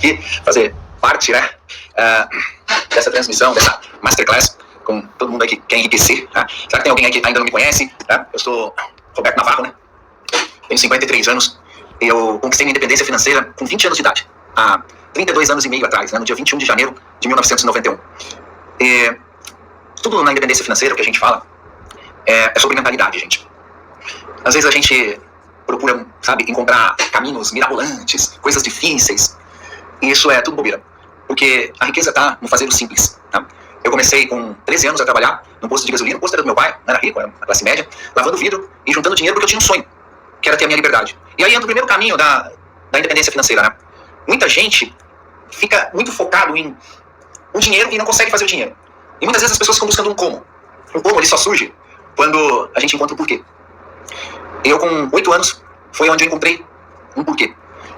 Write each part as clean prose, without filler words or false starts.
aqui fazer parte, né, dessa transmissão, dessa masterclass com todo mundo aí que quer enriquecer, tá? Será que tem alguém aí que ainda não me conhece? Tá? Eu sou Roberto Navarro, né? Tenho 53 anos. Eu conquistei minha independência financeira com 20 anos de idade, há 32 anos e meio atrás, né? No dia 21 de janeiro de 1991. E tudo na independência financeira, o que a gente fala, é sobre mentalidade, gente. Às vezes a gente procura, sabe, encontrar caminhos mirabolantes, coisas difíceis, e isso é tudo bobeira. Porque a riqueza está no fazer o simples, tá? Eu comecei com 13 anos a trabalhar num posto de gasolina, o posto era do meu pai, não era rico, era uma classe média, lavando vidro e juntando dinheiro porque eu tinha um sonho, que era ter a minha liberdade. E aí entra o primeiro caminho da independência financeira, né? Muita gente fica muito focado em o dinheiro e não consegue fazer o dinheiro. E muitas vezes as pessoas ficam buscando um como. O como ele só surge quando a gente encontra o porquê. Eu com 8 anos foi onde eu encontrei um porquê.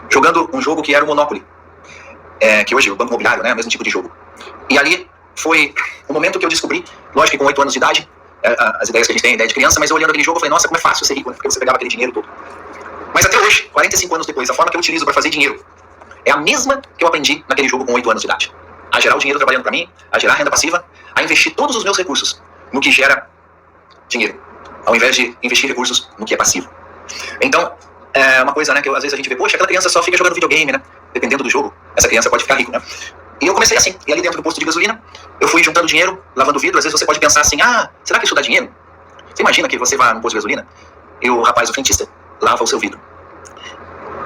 Jogando um jogo que era o Monopoly. Que hoje é o Banco Imobiliário, né? O mesmo tipo de jogo. E ali foi o momento que eu descobri, lógico que com 8 anos de idade, as ideias que a gente tem, a ideia de criança, mas eu olhando aquele jogo eu falei, nossa, como é fácil ser rico, né? Porque você pegava aquele dinheiro todo. Mas até hoje, 45 anos depois, a forma que eu utilizo para fazer dinheiro é a mesma que eu aprendi naquele jogo com 8 anos de idade. A gerar o dinheiro trabalhando para mim, a gerar renda passiva, a investir todos os meus recursos no que gera dinheiro, ao invés de investir recursos no que é passivo. Então, é uma coisa, né, que às vezes a gente vê, poxa, aquela criança só fica jogando videogame, né? Dependendo do jogo, essa criança pode ficar rico, né? E eu comecei assim, e ali dentro do posto de gasolina, eu fui juntando dinheiro, lavando vidro. Às vezes você pode pensar assim, será que isso dá dinheiro? Você imagina que você vai no posto de gasolina e o rapaz, o frentista, lava o seu vidro.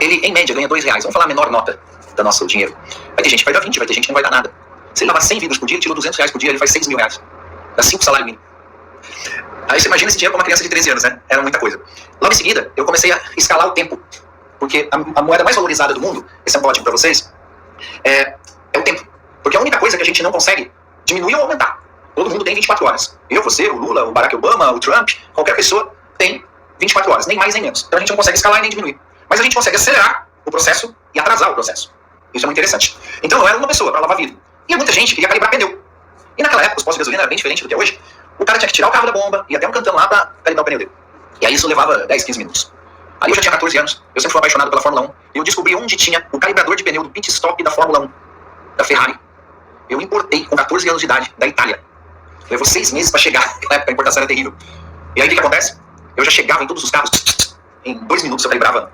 Ele, em média, ganha R$2. Vamos falar a menor nota do nosso dinheiro. Vai ter gente que vai dar 20, vai ter gente que não vai dar nada. Se ele lavar 100 vidros por dia, ele tirou R$200 por dia, ele faz R$6.000. Dá 5 salários mínimos. Aí você imagina esse dinheiro para uma criança de 13 anos, né? Era muita coisa. Logo em seguida, eu comecei a escalar o tempo. Porque a moeda mais valorizada do mundo, esse é um código para vocês, é o tempo. Porque a única coisa que a gente não consegue diminuir ou aumentar. Todo mundo tem 24 horas. Eu, você, o Lula, o Barack Obama, o Trump, qualquer pessoa tem 24 horas. Nem mais, nem menos. Então a gente não consegue escalar e nem diminuir. Mas a gente consegue acelerar o processo e atrasar o processo. Isso é muito interessante. Então eu era uma pessoa para lavar vidro. E muita gente queria calibrar pneu. E naquela época os postos de gasolina eram bem diferentes do que é hoje. O cara tinha que tirar o carro da bomba e até um cantão lá para calibrar o pneu dele. E aí isso levava 10, 15 minutos. Aí eu já tinha 14 anos, eu sempre fui apaixonado pela Fórmula 1. E eu descobri onde tinha o calibrador de pneu do pit stop da Fórmula 1, da Ferrari. Eu importei com 14 anos de idade, da Itália. Levou 6 meses para chegar, naquela época a importação era terrível. E aí o que acontece? Eu já chegava em todos os carros, em 2 minutos eu calibrava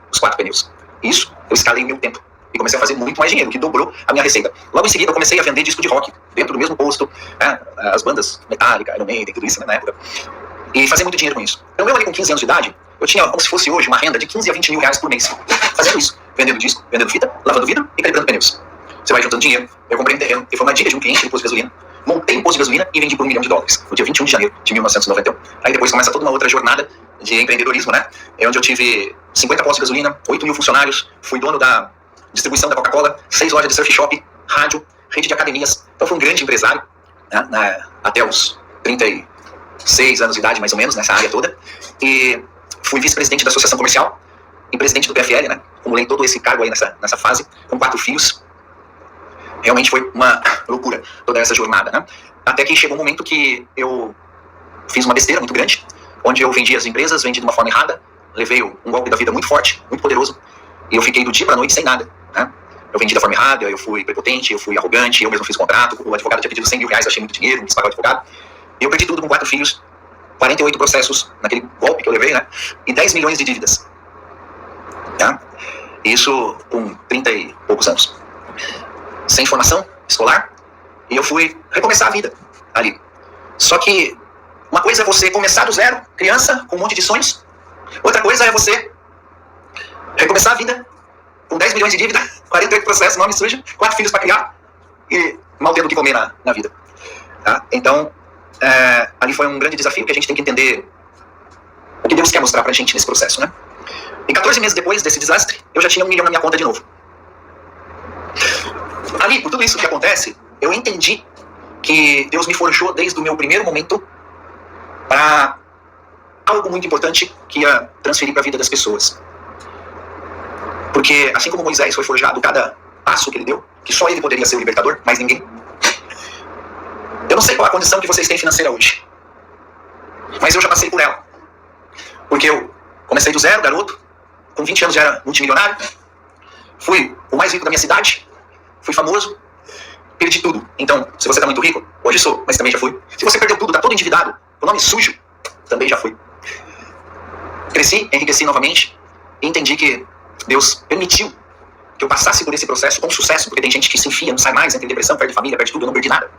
os 4 pneus. Isso, eu escalei meu tempo. E comecei a fazer muito mais dinheiro, que dobrou a minha receita. Logo em seguida eu comecei a vender disco de rock, dentro do mesmo posto, né? As bandas Metallica, Iron Maiden, tudo isso, né, na época. E fazer muito dinheiro com isso. Então eu ali com 15 anos de idade, eu tinha como se fosse hoje uma renda de 15 a 20 mil reais por mês. Fazendo isso, vendendo disco, vendendo fita, lavando vidro e calibrando pneus. Você vai juntando dinheiro. Eu comprei um terreno, que foi uma dica de um cliente no posto de gasolina. Montei um posto de gasolina e vendi por $1 milhão, no dia 21 de janeiro de 1991. Aí depois começa toda uma outra jornada de empreendedorismo, né? É onde eu tive 50 postos de gasolina, 8 mil funcionários, fui dono da distribuição da Coca-Cola, 6 lojas de surf shop, rádio, rede de academias. Então fui um grande empresário, né? Até os 36 anos de idade, mais ou menos, nessa área toda. E fui vice-presidente da Associação Comercial e presidente do PFL, né? Acumulei todo esse cargo aí nessa fase, com 4 filhos. Realmente foi uma loucura toda essa jornada, né? Até que chegou um momento que eu fiz uma besteira muito grande, onde eu vendi as empresas, vendi de uma forma errada, levei um golpe da vida muito forte, muito poderoso, e eu fiquei do dia pra noite sem nada, né? Eu vendi da forma errada, eu fui prepotente, eu fui arrogante, eu mesmo fiz contrato, o advogado tinha pedido 100 mil reais, eu achei muito dinheiro, não quis pagar o advogado, e eu perdi tudo com 4 filhos, 48 processos naquele golpe que eu levei, né? E 10 milhões de dívidas. Tá? Isso com 30 e poucos anos. Sem formação escolar, e eu fui recomeçar a vida ali. Só que uma coisa é você começar do zero, criança, com um monte de sonhos. Outra coisa é você recomeçar a vida com 10 milhões de dívida, 48 processos, nome sujo, 4 filhos para criar e mal tendo o que comer na vida. Tá? Então, ali foi um grande desafio que a gente tem que entender o que Deus quer mostrar pra gente nesse processo, né? E 14 meses depois desse desastre, eu já tinha $1 milhão na minha conta de novo. Ali, por tudo isso que acontece, eu entendi que Deus me forjou desde o meu primeiro momento para algo muito importante que ia transferir para a vida das pessoas. Porque assim como Moisés foi forjado cada passo que ele deu, que só ele poderia ser o libertador, mais ninguém. Eu não sei qual a condição que vocês têm financeira hoje, mas eu já passei por ela. Porque eu comecei do zero, garoto, com 20 anos já era multimilionário, fui o mais rico da minha cidade, fui famoso, perdi tudo. Então, se você tá muito rico, hoje sou, mas também já fui. Se você perdeu tudo, tá todo endividado, o nome sujo, também já fui. Cresci, enriqueci novamente e entendi que Deus permitiu que eu passasse por esse processo com sucesso, porque tem gente que se enfia, não sai mais, entra em depressão, perde família, perde tudo, eu não perdi nada.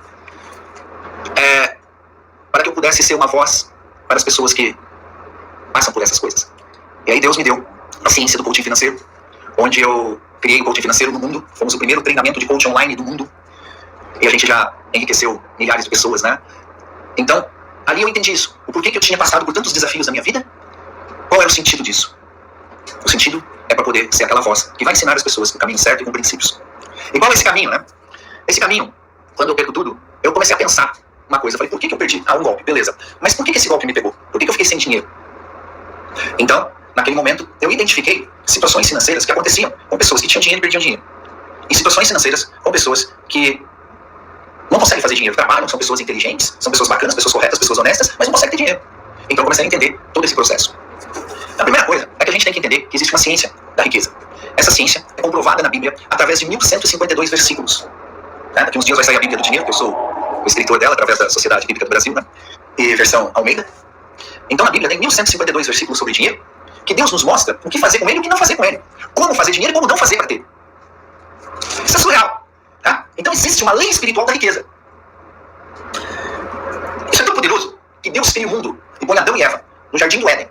Para que eu pudesse ser uma voz para as pessoas que passam por essas coisas. E aí Deus me deu a ciência do coaching financeiro, onde eu criei o coaching financeiro no mundo, fomos o primeiro treinamento de coaching online do mundo, e a gente já enriqueceu milhares de pessoas, né? Então, ali eu entendi isso. O porquê que eu tinha passado por tantos desafios na minha vida? Qual era o sentido disso? O sentido é para poder ser aquela voz que vai ensinar as pessoas o caminho certo e com princípios. E qual é esse caminho, né? Esse caminho, quando eu perco tudo, eu comecei a pensar uma coisa. Eu falei, por que eu perdi? Um golpe, beleza. Mas por que esse golpe me pegou? Por que eu fiquei sem dinheiro? Então, naquele momento, eu identifiquei situações financeiras que aconteciam com pessoas que tinham dinheiro e perdiam dinheiro. E situações financeiras com pessoas que não conseguem fazer dinheiro, trabalham, são pessoas inteligentes, são pessoas bacanas, pessoas corretas, pessoas honestas, mas não conseguem ter dinheiro. Então eu comecei a entender todo esse processo. A primeira coisa é que a gente tem que entender que existe uma ciência da riqueza. Essa ciência é comprovada na Bíblia através de 1152 versículos. Daqui uns dias vai sair a Bíblia do Dinheiro, que eu sou o escritor dela, através da Sociedade Bíblica do Brasil, né? E versão Almeida. Então na Bíblia tem 1152 versículos sobre dinheiro, que Deus nos mostra o que fazer com ele e o que não fazer com ele. Como fazer dinheiro e como não fazer para ter. Isso é surreal. Tá? Então existe uma lei espiritual da riqueza. Isso é tão poderoso que Deus cria o mundo e põe Adão e Eva no jardim do Éden.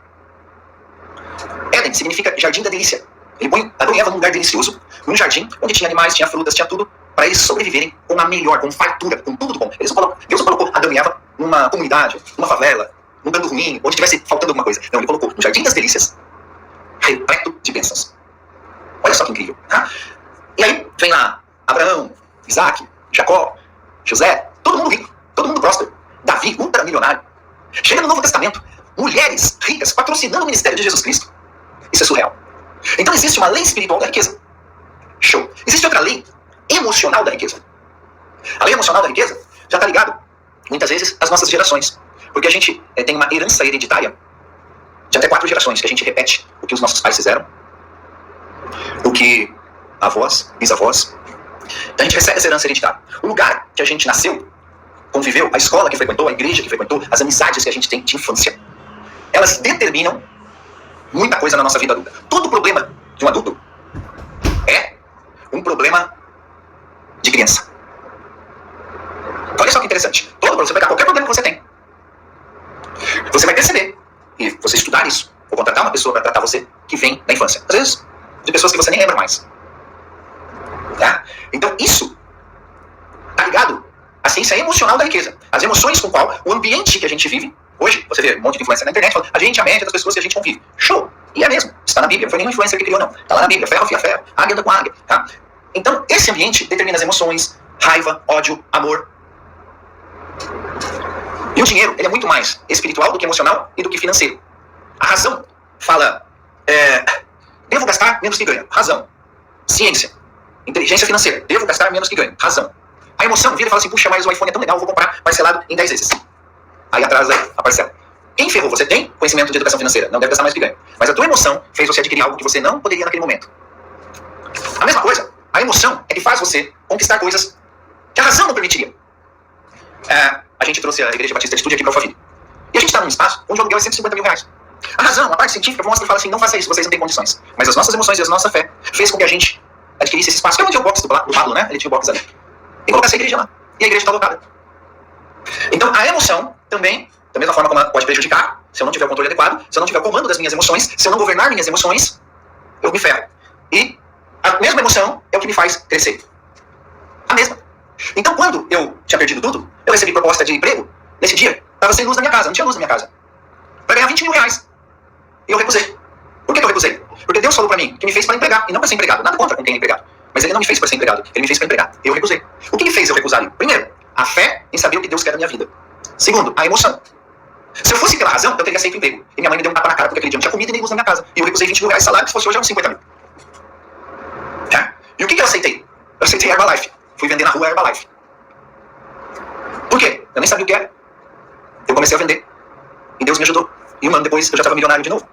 Éden significa jardim da delícia. Ele põe Adão e Eva num lugar delicioso, num jardim onde tinha animais, tinha frutas, tinha tudo, para eles sobreviverem com a melhor, com fartura, com tudo do bom. Deus não colocou Adão e Eva numa comunidade, numa favela, num bando ruim, onde tivesse faltando alguma coisa. Não, ele colocou no jardim das delícias, repleto de bênçãos. Olha só que incrível. Tá? E aí vem lá Abraão, Isaac, Jacó, José, todo mundo rico, todo mundo próspero. Davi, ultramilionário. Chega no Novo Testamento, mulheres ricas patrocinando o ministério de Jesus Cristo. Isso é surreal. Então existe uma lei espiritual da riqueza. Show. Existe outra lei emocional da riqueza. A lei emocional da riqueza já está ligado, muitas vezes, às nossas gerações. Porque a gente tem uma herança hereditária de até 4 gerações, que a gente repete o que os nossos pais fizeram, o que avós, bisavós. Então a gente recebe essa herança hereditária. O lugar que a gente nasceu, conviveu, a escola que frequentou, a igreja que frequentou, as amizades que a gente tem de infância, elas determinam muita coisa na nossa vida adulta. Todo problema de um adulto é um problema de criança. Olha só que interessante. Você vai pegar qualquer problema que você tem. Você vai perceber, e você estudar isso, ou contratar uma pessoa para tratar você, que vem da infância. Às vezes, de pessoas que você nem lembra mais. Tá? Então, isso tá ligado à ciência emocional da riqueza. As emoções com qual o ambiente que a gente vive. Hoje, você vê um monte de influência na internet falando, a gente é a média das pessoas que a gente convive. Show! E é mesmo. Está na Bíblia. Não foi nenhum influencer que criou, não. Está lá na Bíblia. Ferro, fia, ferro. Águia anda com águia. Tá? Então, esse ambiente determina as emoções, raiva, ódio, amor. E o dinheiro, ele é muito mais espiritual do que emocional e do que financeiro. A razão fala, devo gastar menos que ganho. Razão. Ciência. Inteligência financeira. Devo gastar menos que ganho. Razão. A emoção vira e fala assim, puxa, mas o iPhone é tão legal, vou comprar parcelado em 10 vezes. Aí atrasa a parcela. Quem ferrou? Você tem conhecimento de educação financeira, não deve gastar mais que ganho. Mas a tua emoção fez você adquirir algo que você não poderia naquele momento. A mesma coisa, a emoção é que faz você conquistar coisas que a razão não permitiria. A gente trouxe a Igreja Batista de Estúdio aqui para o Alphaville. E a gente está num espaço onde o aluguel é 150 mil reais. A razão, a parte científica mostra e fala assim, não faça isso, vocês não têm condições. Mas as nossas emoções e a nossa fé fez com que a gente adquirisse esse espaço, que é onde é o box do Pablo, né? Ele tinha o box ali. E colocasse a igreja lá. E a igreja está lotada. Então a emoção também, da mesma forma como ela pode prejudicar, se eu não tiver o controle adequado, se eu não tiver o comando das minhas emoções, se eu não governar minhas emoções, eu me ferro. E a mesma emoção é o que me faz crescer. A mesma. Então quando eu tinha perdido tudo, eu recebi proposta de emprego, nesse dia, estava sem luz na minha casa, não tinha luz na minha casa. Para ganhar 20 mil reais. E eu recusei. Por que eu recusei? Porque Deus falou para mim que me fez para empregar, e não para ser empregado. Nada contra com quem é empregado. Mas ele não me fez para ser empregado, ele me fez para empregar. Eu recusei. O que me fez eu recusar? Primeiro, a fé em saber o que Deus quer da minha vida. Segundo, a emoção. Se eu fosse pela razão, eu teria aceito o emprego. E minha mãe me deu um tapa na cara porque aquele dia não tinha comida e nem luz na minha casa. E eu recusei 20 mil reais de salário, se fosse hoje eram 50 mil. Tá? E o que eu aceitei? Eu aceitei Herbalife. Fui vender na rua Herbalife. Por quê? Eu nem sabia o que era. Eu comecei a vender. E Deus me ajudou. E um ano depois eu já estava milionário de novo.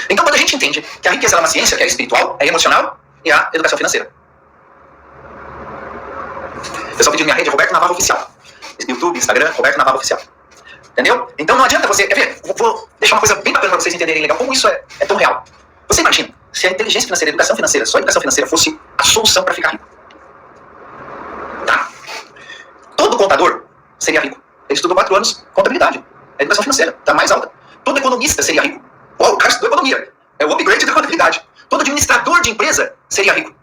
Então quando a gente entende que a riqueza é uma ciência, que é espiritual, é emocional e a educação financeira. pessoal pedindo minha rede, Roberto Navarro Oficial. YouTube, Instagram, Roberto Navarro Oficial. Entendeu? Então não adianta você... Quer ver? Vou deixar uma coisa bem bacana para vocês entenderem legal como isso é tão real. Você imagina, se a inteligência financeira, a educação financeira, só a educação financeira fosse a solução para ficar rico. Tá? Todo contador seria rico. Ele estudou 4 anos contabilidade. A educação financeira está mais alta. Todo economista seria rico. O cara estudou economia. É o upgrade da contabilidade. Todo administrador de empresa seria rico.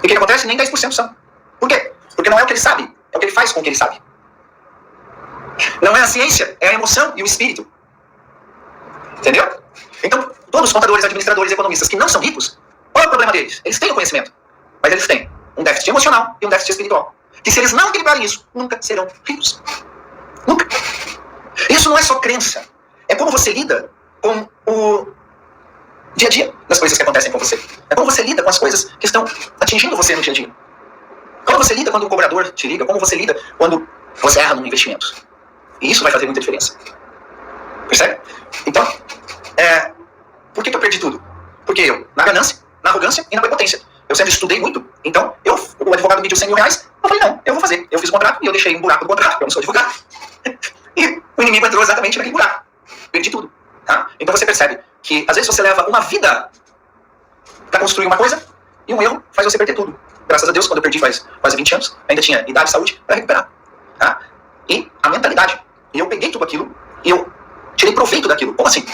E o que acontece? Nem 10% são. Por quê? Porque não é o que ele sabe, é o que ele faz com o que ele sabe. Não é a ciência, é a emoção e o espírito. Entendeu? Então, todos os contadores, administradores, economistas que não são ricos, qual é o problema deles? Eles têm o conhecimento, mas eles têm um déficit emocional e um déficit espiritual. Que se eles não equilibrarem isso, nunca serão ricos. Nunca. Isso não é só crença. É como você lida com o dia a dia das coisas que acontecem com você. É como você lida com as coisas que estão atingindo você no dia a dia. Como você lida quando o cobrador te liga, como você lida quando você erra num investimento. E isso vai fazer muita diferença. Percebe? Então, por que eu perdi tudo? Porque eu, na ganância, na arrogância e na prepotência. Eu sempre estudei muito, então o advogado me pediu 100 mil reais, eu falei, não, eu vou fazer. Eu fiz o contrato e eu deixei um buraco no contrato, eu não sou advogado. E o inimigo entrou exatamente naquele buraco. Perdi tudo. Tá? Então você percebe que às vezes você leva uma vida para construir uma coisa e um erro faz você perder tudo. Graças a Deus, quando eu perdi faz quase 20 anos, ainda tinha idade e saúde para recuperar. Tá? E a mentalidade. E eu peguei tudo aquilo e eu tirei proveito daquilo. Como assim?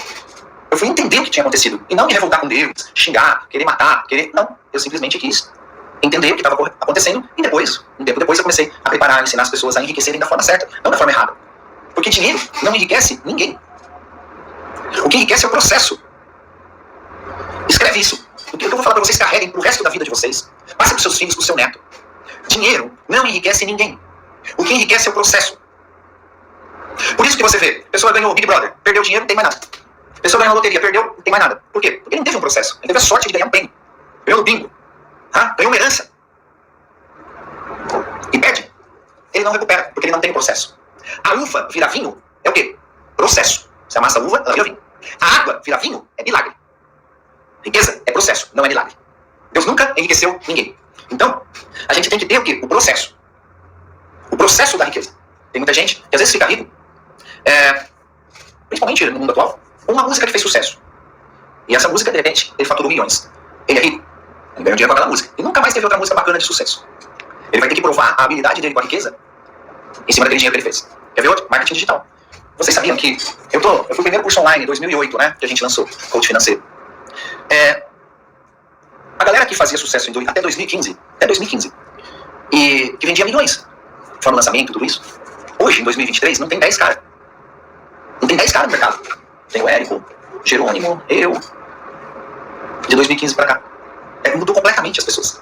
Eu fui entender o que tinha acontecido. E não me revoltar com Deus, xingar, querer matar, querer... Não. Eu simplesmente quis entender o que estava acontecendo e depois, um tempo depois, eu comecei a preparar, ensinar as pessoas a enriquecerem da forma certa, não da forma errada. Porque dinheiro não enriquece ninguém. O que enriquece é o processo. Escreve isso. O que eu vou falar para vocês, carreguem pro resto da vida de vocês. Passe pros seus filhos, pro seu neto. Dinheiro não enriquece ninguém. O que enriquece é o processo. Por isso que você vê, a pessoa ganhou o Big Brother, perdeu dinheiro, não tem mais nada. A pessoa ganhou a loteria, perdeu, não tem mais nada. Por quê? Porque ele não teve um processo. Ele teve a sorte de ganhar um prêmio. Ganhou no bingo. Ganhou uma herança. E perde. Ele não recupera, porque ele não tem processo. A uva vira vinho é o quê? Processo. Você amassa a uva, ela vira vinho. A água vira vinho é milagre. Riqueza é processo, não é milagre. Deus nunca enriqueceu ninguém. Então, a gente tem que ter o quê? O processo. O processo da riqueza. Tem muita gente que às vezes fica rico, principalmente no mundo atual, com uma música que fez sucesso. E essa música, de repente, ele faturou milhões. Ele é rico. Ele ganhou dinheiro com aquela música. E nunca mais teve outra música bacana de sucesso. Ele vai ter que provar a habilidade dele com a riqueza em cima daquele dinheiro que ele fez. Quer ver outro? Marketing digital. Vocês sabiam que eu fui o primeiro curso online em 2008, né? Que a gente lançou, Coach Financeiro. A galera que fazia sucesso até 2015, e que vendia milhões, fora o lançamento, tudo isso. Hoje, em 2023, não tem 10 caras. Não tem 10 caras no mercado. Tem o Érico, Jerônimo, eu. De 2015 pra cá. Mudou completamente as pessoas.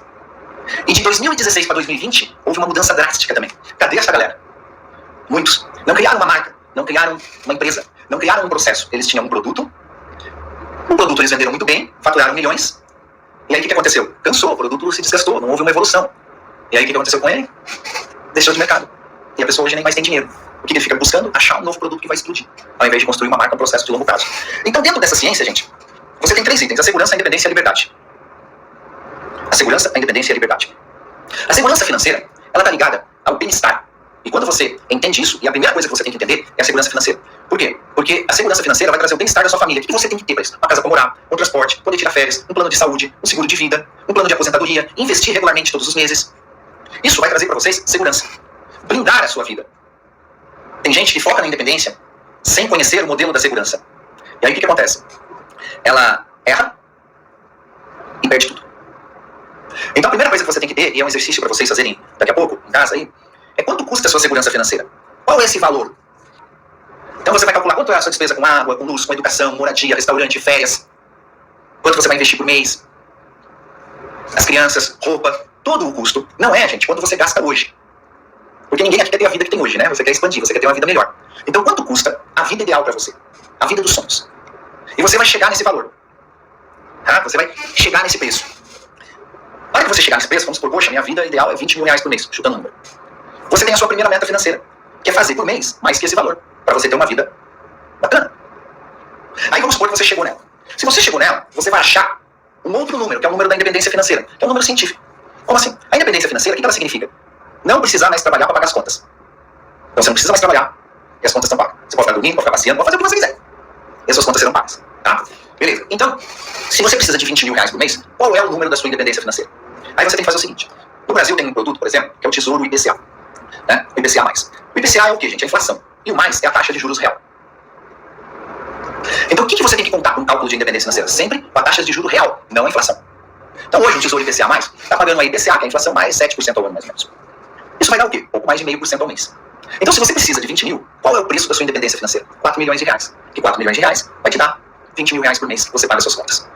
E de 2016 para 2020, houve uma mudança drástica também. Cadê essa galera? Muitos. Não criaram uma marca, não criaram uma empresa, não criaram um processo. Eles tinham um produto eles venderam muito bem, faturaram milhões. E aí o que aconteceu? Cansou, o produto se desgastou, não houve uma evolução. E aí o que aconteceu com ele? Deixou de mercado. E a pessoa hoje nem mais tem dinheiro. O que ele fica buscando? Achar um novo produto que vai explodir, ao invés de construir uma marca, um processo de longo prazo. Então, dentro dessa ciência, gente, você tem 3 itens: a segurança, a independência e a liberdade. A segurança, a independência e a liberdade. A segurança financeira, ela está ligada ao bem-estar. E quando você entende isso, e a primeira coisa que você tem que entender é a segurança financeira. Por quê? Porque a segurança financeira vai trazer o bem-estar da sua família. O que você tem que ter para isso? Uma casa para morar, um transporte, poder tirar férias, um plano de saúde, um seguro de vida, um plano de aposentadoria, investir regularmente todos os meses. Isso vai trazer para vocês segurança. Blindar a sua vida. Tem gente que foca na independência sem conhecer o modelo da segurança. E aí o que acontece? Ela erra e perde tudo. Então a primeira coisa que você tem que ter, e é um exercício para vocês fazerem daqui a pouco, em casa aí, é quanto custa a sua segurança financeira? Qual é esse valor? Então você vai calcular quanto é a sua despesa com água, com luz, com educação, moradia, restaurante, férias. Quanto você vai investir por mês. As crianças, roupa, todo o custo. Não é, gente, quanto você gasta hoje. Porque ninguém aqui quer ter a vida que tem hoje, né? Você quer expandir, você quer ter uma vida melhor. Então quanto custa a vida ideal para você? A vida dos sonhos. E você vai chegar nesse valor. Você vai chegar nesse preço. Na hora que você chegar nesse preço, vamos supor, poxa, minha vida ideal é 20 mil reais por mês, chutando número. Você tem a sua primeira meta financeira, que é fazer por mês mais que esse valor, para você ter uma vida bacana. Aí vamos supor que você chegou nela. Se você chegou nela, você vai achar um outro número, que é o número da independência financeira, que é um número científico. Como assim? A independência financeira, o que ela significa? não precisar mais trabalhar para pagar as contas. Então você não precisa mais trabalhar e as contas estão pagas. Você pode ficar dormindo, pode ficar passeando, pode fazer o que você quiser. E as suas contas serão pagas. Tá? Beleza. Então, se você precisa de 20 mil reais por mês, qual é o número da sua independência financeira? Aí você tem que fazer o seguinte. No Brasil tem um produto, por exemplo, que é o Tesouro IPCA. Né? O IPCA+. O IPCA é o quê, gente? É a inflação. E o mais é a taxa de juros real. Então o que você tem que contar com o cálculo de independência financeira? Sempre com a taxa de juros real, não a inflação. Então hoje o Tesouro IPCA+, está pagando a IPCA, que é a inflação, mais 7% ao ano, mais ou menos. Isso vai dar o quê? Pouco mais de 0,5% ao mês. Então se você precisa de 20 mil, qual é o preço da sua independência financeira? 4 milhões de reais. Que 4 milhões de reais vai te dar 20 mil reais por mês que você paga as suas contas.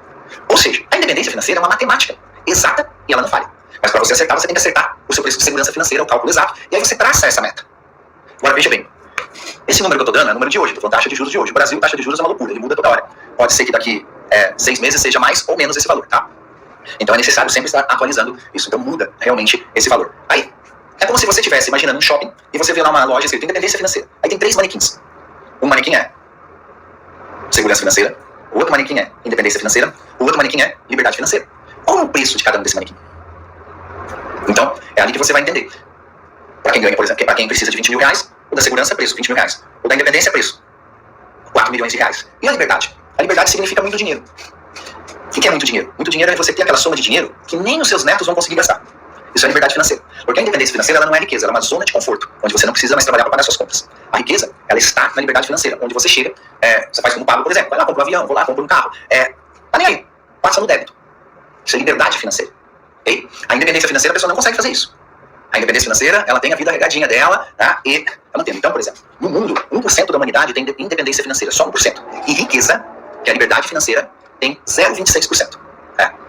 Ou seja, a independência financeira é uma matemática exata e ela não falha. Mas para você acertar, você tem que acertar o seu preço de segurança financeira, o cálculo exato, e aí você traça essa meta. Agora veja bem, esse número que eu estou dando é o número de hoje, estou falando taxa de juros de hoje. O Brasil, taxa de juros é uma loucura, ele muda toda hora. Pode ser que daqui 6 meses seja mais ou menos esse valor, tá? Então é necessário sempre estar atualizando isso, então muda realmente esse valor. Aí, é como se você estivesse imaginando um shopping e você vê lá uma loja escrito independência financeira. Aí tem 3 manequins. Um manequim é segurança financeira, o outro manequim é independência financeira, o outro manequim é liberdade financeira. Qual é o preço de cada um desse manequim? Então, é ali que você vai entender. Para quem ganha, por exemplo, para quem precisa de 20 mil reais, o da segurança é preço, 20 mil reais. O da independência é preço, 4 milhões de reais. E a liberdade? A liberdade significa muito dinheiro. O que é muito dinheiro? Muito dinheiro é você ter aquela soma de dinheiro que nem os seus netos vão conseguir gastar. Isso é liberdade financeira. Porque a independência financeira ela não é riqueza, ela é uma zona de conforto, onde você não precisa mais trabalhar para pagar suas contas. A riqueza, ela está na liberdade financeira, onde você chega, você faz como pago, por exemplo, vai lá, compra um avião, vou lá, compra um carro. Tá nem aí, passa no débito. Isso é liberdade financeira. Okay? A independência financeira, a pessoa não consegue fazer isso. A independência financeira, ela tem a vida regadinha dela, tá? E ela tem. Então, por exemplo, no mundo, 1% da humanidade tem independência financeira, só 1%. E riqueza, que é a liberdade financeira, tem 0,26%.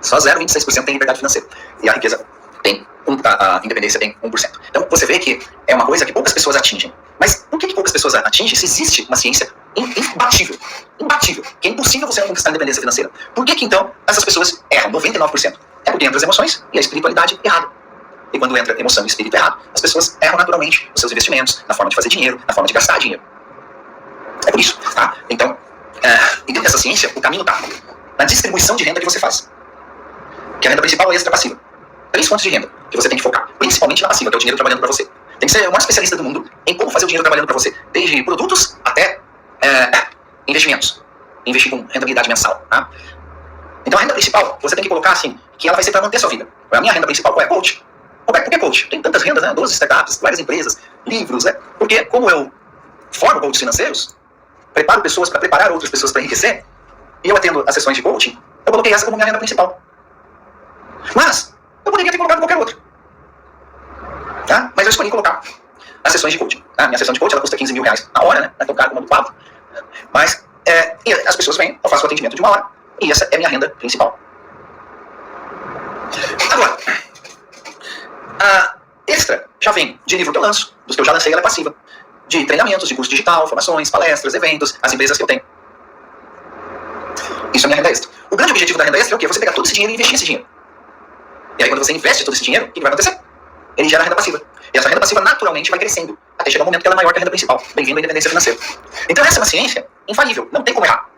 Só 0,26% tem liberdade financeira. E a riqueza tem, a independência tem 1%. Então, você vê que é uma coisa que poucas pessoas atingem. Mas por que poucas pessoas atingem se existe uma ciência imbatível? Imbatível. Que é impossível você não conquistar a independência financeira. Por que então essas pessoas erram? 99%. É porque entra as emoções e a espiritualidade errada. E quando entra emoção e espírito errado, as pessoas erram naturalmente nos seus investimentos, na forma de fazer dinheiro, na forma de gastar dinheiro. É por isso, tá? Então, e dentro dessa ciência, o caminho está na distribuição de renda que você faz. Que a renda principal é extra passiva. 3 fontes de renda que você tem que focar, principalmente na passiva, que é o dinheiro trabalhando para você. Tem que ser o mais especialista do mundo em como fazer o dinheiro trabalhando para você, desde produtos até investimentos. Investir com rentabilidade mensal, tá? Então a renda principal, você tem que colocar assim, que ela vai ser para manter a sua vida. A minha renda principal qual é? Coach. Por que coach? Tem tantas rendas, né? 12 startups, várias empresas, livros, né? Porque como eu formo coaches financeiros, preparo pessoas para preparar outras pessoas para enriquecer, e eu atendo as sessões de coaching, eu coloquei essa como minha renda principal. Mas eu poderia ter colocado qualquer outra. Tá? Mas eu escolhi colocar as sessões de coaching. A minha sessão de coaching ela custa 15 mil reais a hora, né? Não é tão caro como a do Pablo. Mas e as pessoas vêm, eu faço o atendimento de 1 hora, e essa é minha renda principal. Agora, a extra já vem de livro que eu lanço, dos que eu já lancei, ela é passiva. De treinamentos, de curso digital, formações, palestras, eventos, as empresas que eu tenho. Isso é minha renda extra. O grande objetivo da renda extra é o quê? Você pegar todo esse dinheiro e investir esse dinheiro. E aí quando você investe todo esse dinheiro, o que vai acontecer? Ele gera renda passiva. E essa renda passiva naturalmente vai crescendo, até chegar um momento que ela é maior que a renda principal. Bem-vindo à independência financeira. Então essa é uma ciência infalível, não tem como errar.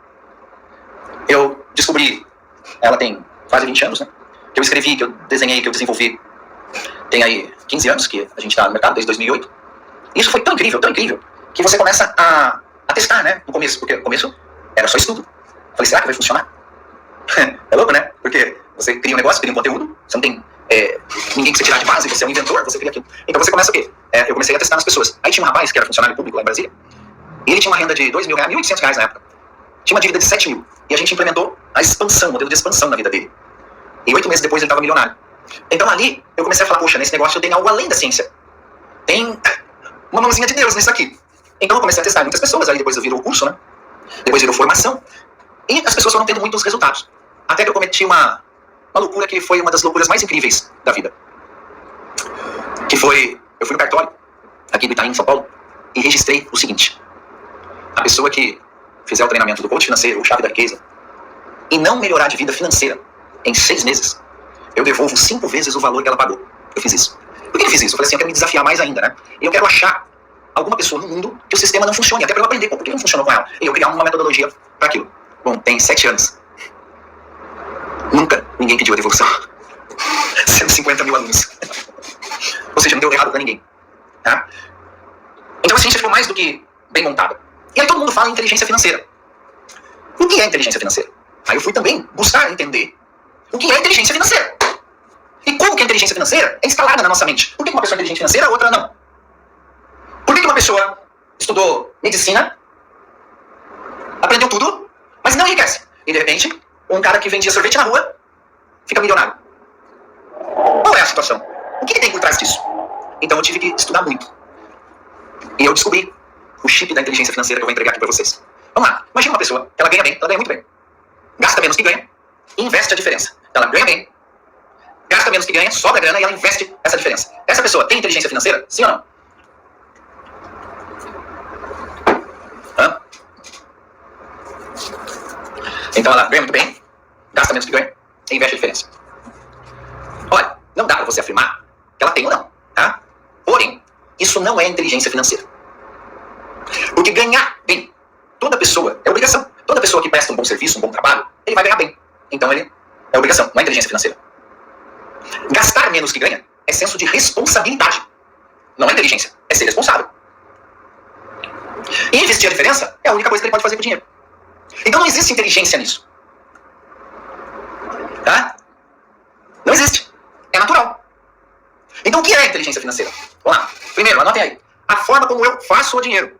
Eu descobri, ela tem quase 20 anos, né? Que eu escrevi, que eu desenhei, que eu desenvolvi. Tem aí 15 anos que a gente está no mercado, desde 2008. E isso foi tão incrível, que você começa a testar, né? No começo, porque no começo era só estudo. Falei, será que vai funcionar? É louco, né? Porque você cria um negócio, cria um conteúdo, você não tem ninguém que você tirar de base, você é um inventor, você cria aquilo. Então você começa o quê? Eu comecei a testar nas pessoas. Aí tinha um rapaz que era funcionário público lá em Brasília, e ele tinha uma renda de 2 mil reais, 1.800 reais na época. Tinha uma dívida de 7 mil. E a gente implementou a expansão, o modelo de expansão na vida dele. E 8 meses depois ele estava milionário. Então ali eu comecei a falar, poxa, nesse negócio eu tenho algo além da ciência. Tem uma mãozinha de Deus nisso aqui. Então eu comecei a testar muitas pessoas, aí depois eu virou o curso, né? Depois virou formação. E as pessoas foram tendo muitos resultados. Até que eu cometi uma loucura que foi uma das loucuras mais incríveis da vida. Que foi, eu fui no cartório, aqui do Itaim, em São Paulo, e registrei o seguinte. A pessoa que fizer o treinamento do coach financeiro, ou chave da riqueza, e não melhorar de vida financeira em 6 meses, eu devolvo 5 vezes o valor que ela pagou. Eu fiz isso. Por que eu fiz isso? Eu falei assim, eu quero me desafiar mais ainda, né? E eu quero achar alguma pessoa no mundo que o sistema não funcione, até para eu aprender por que não funcionou com ela. E eu criar uma metodologia para aquilo. Bom, tem 7 anos. Nunca ninguém pediu a devolução. 150 mil alunos. Ou seja, não deu errado pra ninguém. Tá? Então a ciência ficou mais do que bem montada. E aí todo mundo fala em inteligência financeira. O que é inteligência financeira? Aí eu fui também buscar entender o que é inteligência financeira. E como que a inteligência financeira é instalada na nossa mente. Por que uma pessoa é inteligente financeira, a outra não? Por que uma pessoa estudou medicina, aprendeu tudo, mas não enriquece? E de repente, um cara que vendia sorvete na rua fica milionário. Qual é a situação? O que tem por trás disso? Então eu tive que estudar muito. E eu descobri o chip da inteligência financeira que eu vou entregar aqui para vocês. Vamos lá. Imagina uma pessoa que ela ganha bem, ela ganha muito bem. Gasta menos que ganha e investe a diferença. Ela ganha bem, gasta menos que ganha, sobra grana e ela investe essa diferença. Essa pessoa tem inteligência financeira? Sim ou não? Hã? Então ela ganha muito bem, gasta menos que ganha e investe a diferença. Olha, não dá para você afirmar que ela tem ou não, tá? Porém, isso não é inteligência financeira. Porque ganhar bem, toda pessoa, é obrigação. Toda pessoa que presta um bom serviço, um bom trabalho, ele vai ganhar bem. Então ele é obrigação, não é inteligência financeira. Gastar menos que ganha é senso de responsabilidade. Não é inteligência, é ser responsável. E investir a diferença é a única coisa que ele pode fazer com o dinheiro. Então não existe inteligência nisso. Tá? Não existe. É natural. Então o que é inteligência financeira? Vamos lá. Primeiro, anotem aí. A forma como eu faço o dinheiro.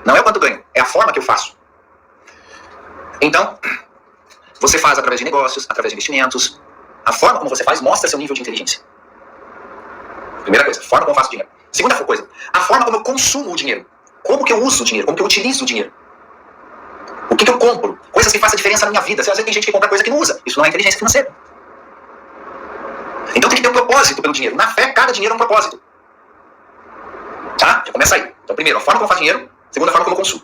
Não é o quanto ganho, é a forma que eu faço. Então, você faz através de negócios, através de investimentos. A forma como você faz mostra seu nível de inteligência. Primeira coisa, a forma como eu faço dinheiro. Segunda coisa, a forma como eu consumo o dinheiro. Como que eu uso o dinheiro, como que eu utilizo o dinheiro. O que eu compro, coisas que fazem diferença na minha vida. Às vezes tem gente que compra coisa que não usa. Isso não é inteligência financeira. Então tem que ter um propósito pelo dinheiro. Na fé, cada dinheiro é um propósito. Tá? Já começa aí. Então primeiro, a forma como eu faço dinheiro. Segunda, a forma como eu consumo.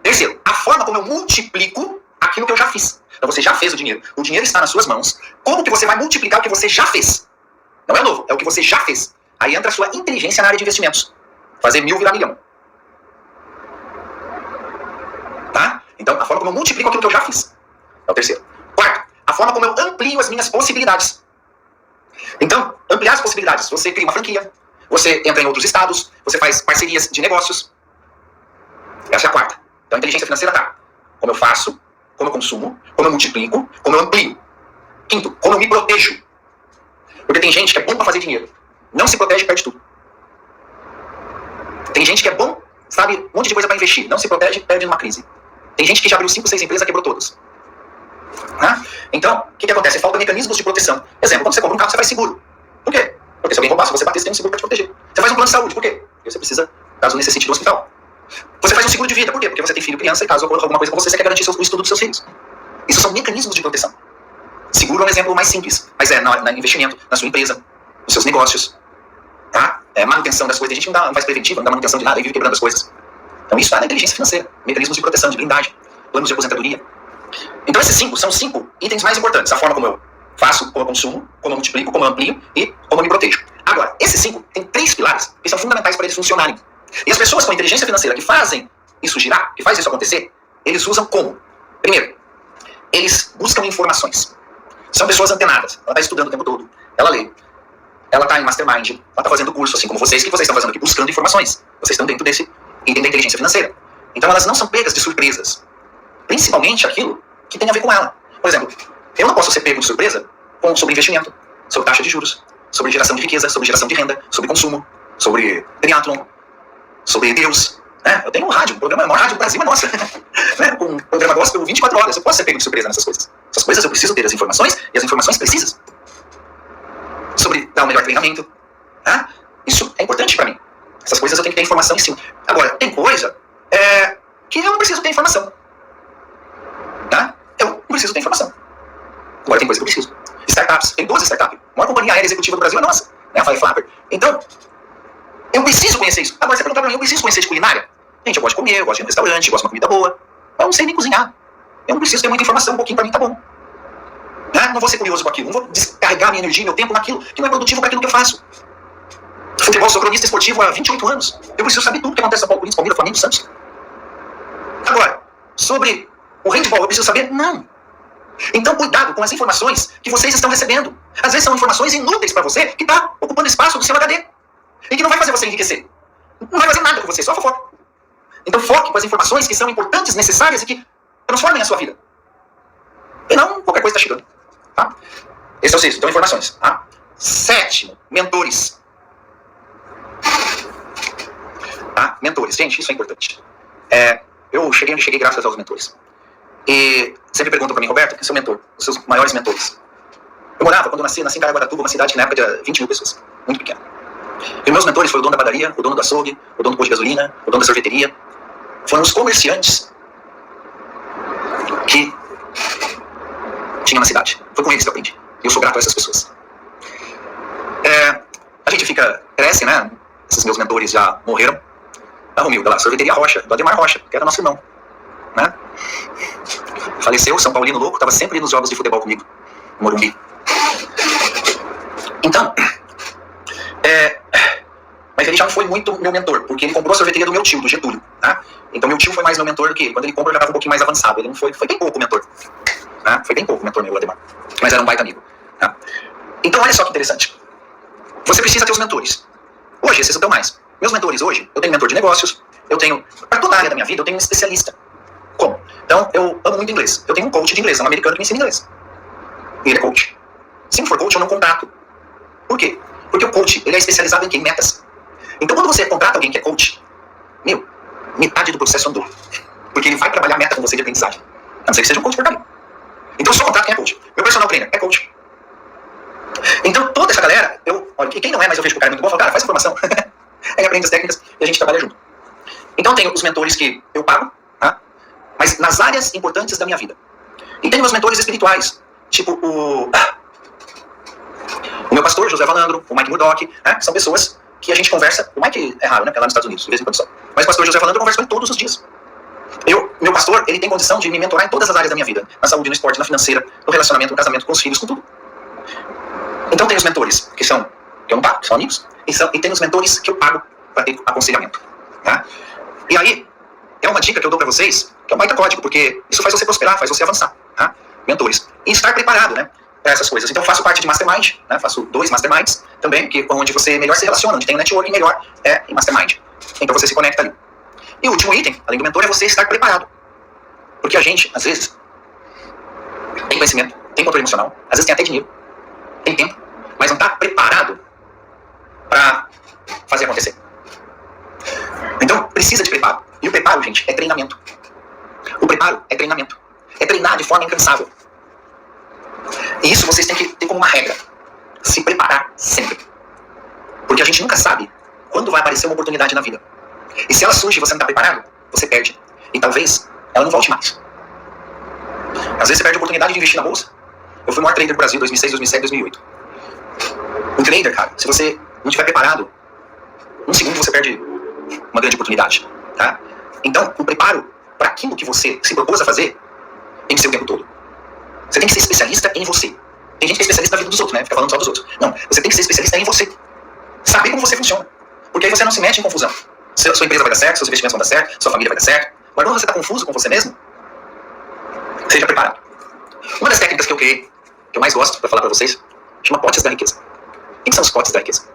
Terceiro, a forma como eu multiplico aquilo que eu já fiz. Então você já fez o dinheiro. O dinheiro está nas suas mãos. Como que você vai multiplicar o que você já fez? Não é novo, é o que você já fez. Aí entra a sua inteligência na área de investimentos. Fazer 1000 virar milhão. Tá? Então a forma como eu multiplico aquilo que eu já fiz. É o terceiro. Quarto, a forma como eu amplio as minhas possibilidades. Então, ampliar as possibilidades. Você cria uma franquia. Você entra em outros estados. Você faz parcerias de negócios. Essa é a quarta. Então a inteligência financeira tá. Como eu faço, como eu consumo, como eu multiplico, como eu amplio. Quinto, como eu me protejo. Porque tem gente que é bom pra fazer dinheiro. Não se protege e perde tudo. Tem gente que é bom, sabe, um monte de coisa pra investir. Não se protege e perde numa crise. Tem gente que já abriu 5, 6 empresas e quebrou todas. Então, o que acontece? Falta mecanismos de proteção. Exemplo, quando você compra um carro, você faz seguro. Por quê? Porque se alguém roubar, se você bater, você tem um seguro pra te proteger. Você faz um plano de saúde. Por quê? Porque você precisa, caso necessite do hospital. Você faz um seguro de vida. Por quê? Porque você tem filho, criança, e caso ocorra alguma coisa com você, você quer garantir o estudo dos seus filhos. Isso são mecanismos de proteção. Seguro é um exemplo mais simples, mas é no investimento, na sua empresa, nos seus negócios. Tá? Manutenção das coisas. A gente não faz preventiva, não dá manutenção de nada e vive quebrando as coisas. Então isso é na inteligência financeira. Mecanismos de proteção, de blindagem, planos de aposentadoria. Então esses 5 são 5 itens mais importantes. A forma como eu faço, como eu consumo, como eu multiplico, como eu amplio e como eu me protejo. Agora, esses 5 têm 3 pilares que são fundamentais para eles funcionarem. E as pessoas com inteligência financeira que fazem isso girar, que fazem isso acontecer, eles usam como? Primeiro, eles buscam informações. São pessoas antenadas. Ela está estudando o tempo todo. Ela lê. Ela está em mastermind. Ela está fazendo curso, assim como vocês. O que vocês estão fazendo aqui? Buscando informações. Vocês estão dentro desse item da inteligência financeira. Então elas não são pegas de surpresas. Principalmente aquilo que tem a ver com ela. Por exemplo, eu não posso ser pego de surpresa sobre investimento, sobre taxa de juros, sobre geração de riqueza, sobre geração de renda, sobre consumo, sobre triatlon, sobre Deus. Eu tenho um rádio, o programa, o maior rádio do Brasil é nossa. Com um programa gospel 24 horas. Eu posso ser pego de surpresa nessas coisas. Essas coisas eu preciso ter as informações e as informações precisas. Sobre dar um melhor treinamento. Isso é importante pra mim. Essas coisas eu tenho que ter informação em cima. Agora, tem coisa que eu não preciso ter informação. Eu não preciso ter informação. Agora tem coisa que eu preciso. Startups, tem 12 startups. A maior companhia aérea executiva do Brasil é nossa. A Fireflapper. Então, eu preciso conhecer isso. Agora você perguntar pra mim, eu preciso conhecer de culinária? Gente, eu gosto de comer, eu gosto de ir no restaurante, eu gosto de uma comida boa. Eu não sei nem cozinhar. Eu não preciso ter muita informação, um pouquinho pra mim tá bom. Não vou ser curioso com aquilo, não vou descarregar minha energia, meu tempo naquilo que não é produtivo para aquilo que eu faço. Futebol, sou cronista esportivo há 28 anos. Eu preciso saber tudo que acontece na Paulo Corinthians, Palmeiras, Flamengo, Santos. Agora, sobre o handball, eu preciso saber? Não. Então, cuidado com as informações que vocês estão recebendo. Às vezes são informações inúteis para você que está ocupando ocupando espaço do seu HD. E que não vai fazer você enriquecer. Não vai fazer nada com você, só fofoca. Então foque com as informações que são importantes, necessárias e que transformem a sua vida. E não qualquer coisa está chegando. Tá? Esse é o 6, então informações. Tá? 7, mentores. Tá? Mentores, gente, isso é importante. Eu cheguei onde cheguei graças aos mentores. E sempre perguntam para mim, Roberto, quem é o seu mentor? Os seus maiores mentores? Eu morava, quando eu nasci em Caraguatatuba, uma cidade que na época tinha 20 mil pessoas. Muito pequena. E meus mentores foram o dono da padaria, o dono do açougue, o dono do posto de gasolina, o dono da sorveteria. Foram os comerciantes que tinha na cidade. Foi com eles que eu aprendi. E eu sou grato a essas pessoas. A gente cresce, né? Esses meus mentores já morreram. A Romilda lá, sorveteria Rocha, do Ademar Rocha, que era nosso irmão. Né? Faleceu, São Paulino louco, estava sempre nos jogos de futebol comigo, no Morumbi. Então, mas ele já não foi muito meu mentor, porque ele comprou a sorveteria do meu tio, do Getúlio. Tá? Então meu tio foi mais meu mentor do que ele. Quando ele compra, eu já estava um pouquinho mais avançado. Ele não foi bem pouco mentor. Tá? Foi bem pouco mentor meu, Ademar. Mas era um baita amigo. Tá? Então olha só que interessante. Você precisa ter os mentores. Hoje, esses são mais. Meus mentores hoje, eu tenho mentor de negócios, eu tenho, para toda a área da minha vida, eu tenho um especialista. Como? Então, eu amo muito inglês. Eu tenho um coach de inglês, um americano que me ensina inglês. E ele é coach. Se não for coach, eu não contrato. Por quê? Porque o coach, ele é especializado em quê? Em metas. Então, quando você contrata alguém que é coach, metade do processo andou. Porque ele vai trabalhar a meta com você de aprendizagem. A não ser que seja um coach por caminho. Então, eu só contrato quem é coach. Meu personal trainer é coach. Então, toda essa galera, olha, e quem não é, mas eu vejo que o cara é muito bom, eu falo, cara, faz a formação. Aí aprende as técnicas e a gente trabalha junto. Então, tenho os mentores que eu pago, tá? Mas nas áreas importantes da minha vida. E tenho meus mentores espirituais, tipo o meu pastor, José Valandro, o Mike Murdock, né? São pessoas que a gente conversa. O Mike é raro, né? Porque é lá nos Estados Unidos, de vez em quando só. Mas o pastor José Valandro eu converso com ele todos os dias. Meu pastor, ele tem condição de me mentorar em todas as áreas da minha vida. Na saúde, no esporte, na financeira, no relacionamento, no casamento, com os filhos, com tudo. Então tem os mentores, que eu não pago, que são amigos. E tem os mentores que eu pago para ter aconselhamento. Tá? E aí, é uma dica que eu dou para vocês, que é um baita código, porque isso faz você prosperar, faz você avançar. Tá? Mentores. E estar preparado, né? Para essas coisas. Então eu faço parte de mastermind, né? Faço 2 masterminds também, onde você melhor se relaciona, onde tem um networking melhor em mastermind. Então você se conecta ali. E o último item, além do mentor, é você estar preparado. Porque a gente, às vezes, tem conhecimento, tem controle emocional, às vezes tem até dinheiro, tem tempo, mas não está preparado para fazer acontecer. Então, precisa de preparo. E o preparo, gente, é treinamento. O preparo é treinamento. É treinar de forma incansável. E isso vocês têm que ter como uma regra. Se preparar sempre. Porque a gente nunca sabe quando vai aparecer uma oportunidade na vida. E se ela surge e você não está preparado, você perde. E talvez ela não volte mais. Às vezes você perde a oportunidade de investir na bolsa. Eu fui o maior trader do Brasil em 2006, 2007, 2008. Um trader, cara, se você não estiver preparado, um segundo você perde uma grande oportunidade. Tá? Então, o preparo para aquilo que você se propôs a fazer tem que ser o tempo todo. Você tem que ser especialista em você. Tem gente que é especialista na vida dos outros, né? Fica falando só dos outros. Não, você tem que ser especialista em você. Saber como você funciona. Porque aí você não se mete em confusão. Sua empresa vai dar certo, seus investimentos vão dar certo, sua família vai dar certo. Agora, quando você está confuso com você mesmo, seja preparado. Uma das técnicas que eu criei, que eu mais gosto para falar para vocês, chama potes da riqueza. O que são os potes da riqueza?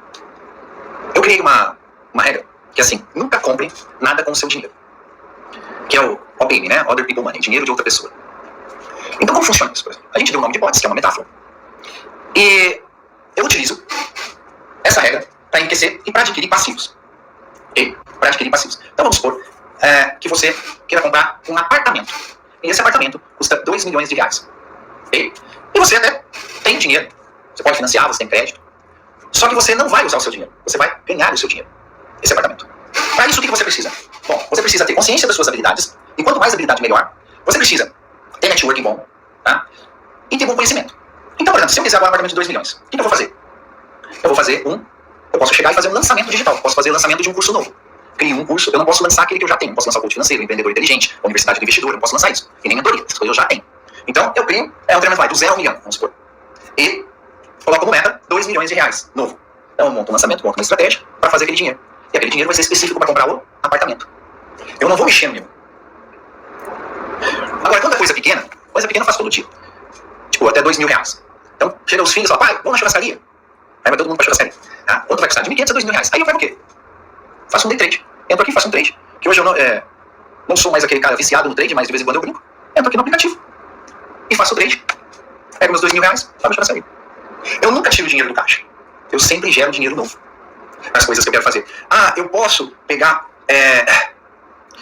Eu criei uma regra, que é assim, nunca comprem nada com o seu dinheiro. Que é o OPM, né? Other People Money, dinheiro de outra pessoa. Então como funciona isso? A gente deu o nome de potes, que é uma metáfora. E eu utilizo essa regra para enriquecer e para adquirir passivos. Okay? Para adquirir passivos. Então vamos supor que você queira comprar um apartamento. E esse apartamento custa 2 milhões de reais. Okay? E você até tem dinheiro. Você pode financiar, você tem crédito. Só que você não vai usar o seu dinheiro. Você vai ganhar o seu dinheiro. Esse apartamento. Para isso, o que você precisa? Bom, você precisa ter consciência das suas habilidades. E quanto mais habilidade, melhor. Você precisa ter networking bom. Tá? E ter bom conhecimento. Então, por exemplo, se eu quiser agora um apartamento de 2 milhões, o que eu vou fazer? Eu vou fazer eu posso chegar e fazer um lançamento digital. Posso fazer o lançamento de um curso novo. Crio um curso, eu não posso lançar aquele que eu já tenho. Eu posso lançar o coach financeiro, o empreendedor inteligente, a universidade do investidor, eu não posso lançar isso. E nem mentoria, essas coisas eu já tenho. Então, eu crio, um treinamento do 0 a 1 milhão, vamos supor. E coloco como meta 2 milhões de reais, novo. Então, eu monto um lançamento, monto uma estratégia para fazer aquele dinheiro. E aquele dinheiro vai ser específico para comprar o apartamento. Eu não vou mexer no meu. Agora, quando é coisa pequena eu faço todo dia. Tipo, até 2 mil reais. Então, chega os filhos e fala, pai, vamos na churrascaria. Aí vai todo mundo pra churrascaria. Ah, quanto vai custar? De 1.500 a 2.000 reais. Aí eu pego o quê? Faço um day trade. Entro aqui e faço um trade. Que hoje eu não sou mais aquele cara viciado no trade, mas de vez em quando eu brinco. Entro aqui no aplicativo e faço o trade. Pego meus 2.000 reais, pago para sair. Eu nunca tiro dinheiro do caixa. Eu sempre gero dinheiro novo nas coisas que eu quero fazer. Ah, eu posso pegar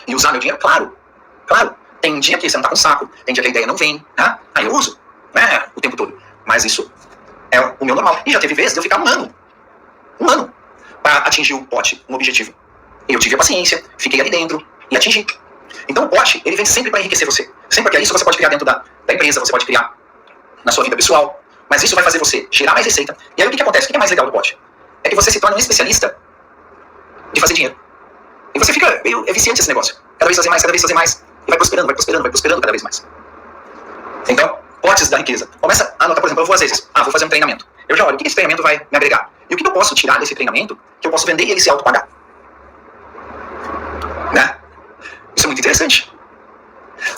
e usar meu dinheiro? Claro. Claro. Tem dia que você não tá com saco, tem dia que a ideia não vem, né? Aí eu uso, né? O tempo todo. Mas isso é o meu normal. E já teve vezes de eu ficar um ano, para atingir um pote, um objetivo. Eu tive a paciência, fiquei ali dentro e atingi. Então o pote, ele vem sempre para enriquecer você. Sempre que é isso você pode criar dentro da empresa, você pode criar na sua vida pessoal. Mas isso vai fazer você gerar mais receita. E aí o que acontece? O que é mais legal do pote? É que você se torna um especialista de fazer dinheiro. E você fica meio viciante esse negócio. Cada vez fazer mais, cada vez fazer mais. E vai prosperando, vai prosperando, vai prosperando cada vez mais. Então, potes da riqueza. Começa a anotar, por exemplo, eu vou às vezes, vou fazer um treinamento. Eu já olho, o que esse treinamento vai me agregar? E o que eu posso tirar desse treinamento que eu posso vender e ele se autopagar? Né? Isso é muito interessante.